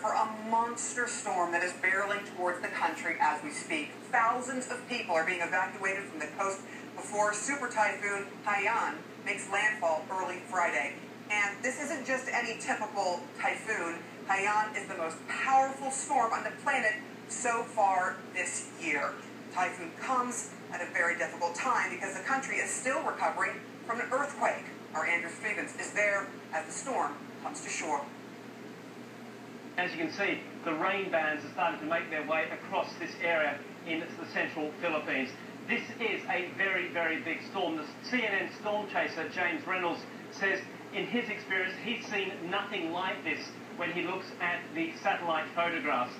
for a monster storm that is barreling towards the country as we speak. Thousands of people are being evacuated from the coast before Super Typhoon Haiyan makes landfall early Friday. And this isn't just any typical typhoon. Haiyan is the most powerful storm on the planet so far this year. Typhoon comes at a very difficult time because the country is still recovering from an earthquake. Our Andrew Stevens is there as the storm comes to shore. As you can see, the rain bands are starting to make their way across this area in the central Philippines. This is a very, very big storm. The CNN storm chaser, James Reynolds, says in his experience he's seen nothing like this when he looks at the satellite photographs.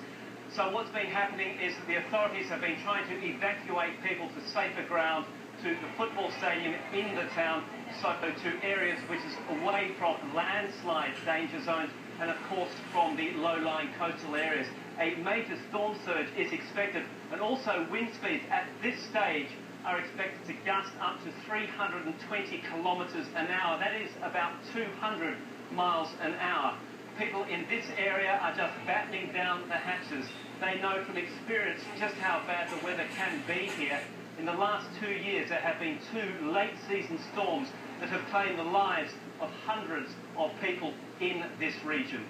So what's been happening is that the authorities have been trying to evacuate people to safer ground, to the football stadium in the town, so to areas which is away from landslide danger zones and of course from the low-lying coastal areas. A major storm surge is expected, and also wind speeds at this stage are expected to gust up to 320 kilometres an hour. That is about 200 miles an hour. People in this area are just battening down the hatches. They know from experience just how bad the weather can be here. In the last 2 years, there have been 2 late-season storms that have claimed the lives of hundreds of people in this region.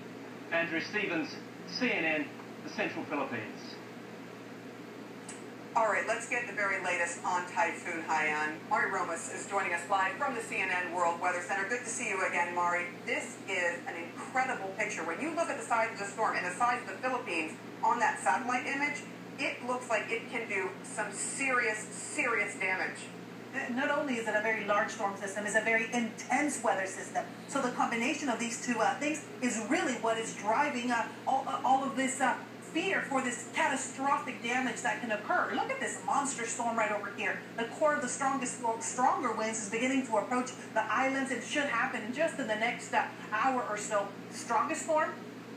Andrew Stevens, CNN, the Central Philippines. All right, let's get the very latest on Typhoon Haiyan. Mari Romas is joining us live from the CNN World Weather Center. Good to see you again, Mari. This is an incredible picture. When you look at the size of the storm and the size of the Philippines on that satellite image, it looks like it can do some serious, serious damage. Not only is it a very large storm system, it's a very intense weather system. So the combination of these two things is really what is driving all of this fear for this catastrophic damage that can occur. Look at this monster storm right over here. The core of the stronger winds is beginning to approach the islands. It should happen just in the next hour or so. Strongest storm?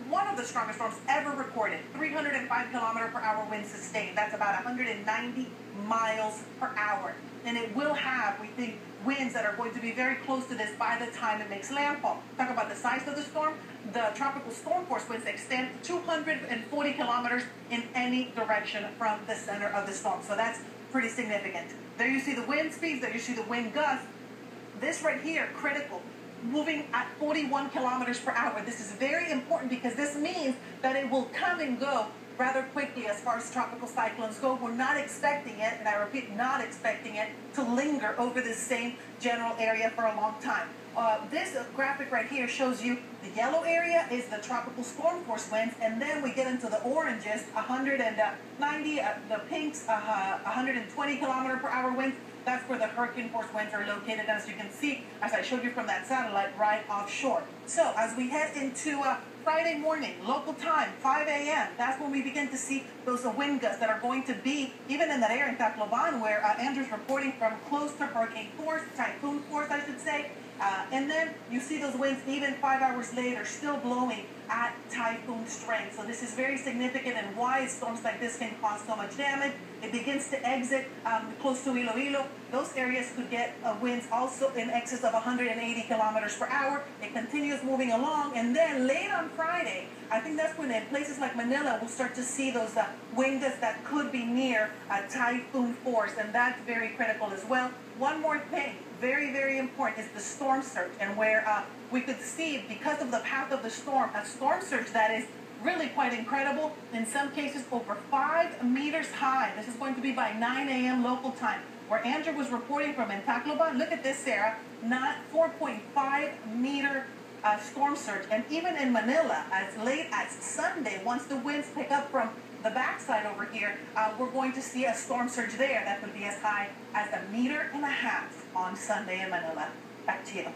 One of the strongest storms ever recorded. 305 kilometer per hour wind sustained. That's about 190 miles per hour. And it will have, we think, winds that are going to be very close to this by the time it makes landfall. Talk about the size of the storm. The tropical storm force winds extend 240 kilometers in any direction from the center of the storm. So that's pretty significant. There you see the wind speeds. There you see the wind gusts. This right here, critical. Moving at 41 kilometers per hour. This is very important because this means that it will come and go rather quickly as far as tropical cyclones go. We're not expecting it, and I repeat, not expecting it to linger over the same general area for a long time. This graphic right here shows you the yellow area is the tropical storm force winds, and then we get into the oranges, 190, the pinks, 120 kilometer per hour winds. That's where the hurricane force winds are located, as you can see, as I showed you from that satellite, right offshore. So as we head into Friday morning, local time, 5 a.m., that's when we begin to see those wind gusts that are going to be, even in that area in Tacloban, where Andrew's reporting from, close to hurricane force, typhoon force, I should say. And then you see those winds even 5 hours later still blowing at typhoon strength. So this is very significant and why storms like this can cause so much damage. It begins to exit close to Iloilo. Those areas could get winds also in excess of 180 kilometers per hour. It continues moving along, and then late on Friday, I think that's when in places like Manila we'll start to see those wind gusts that could be near typhoon force, and that's very critical as well. One more thing, very, very important, is the storm surge, and where we could see, because of the path of the storm, a storm surge that is really quite incredible, in some cases over 5 meters high. This is going to be by 9 a.m. local time. Where Andrew was reporting from in Tacloban, look at this, Sarah, not 4.5 meter storm surge. And even in Manila, as late as Sunday, once the winds pick up from the backside over here, we're going to see a storm surge there that could be as high as 1.5 meters on Sunday in Manila. Back to you.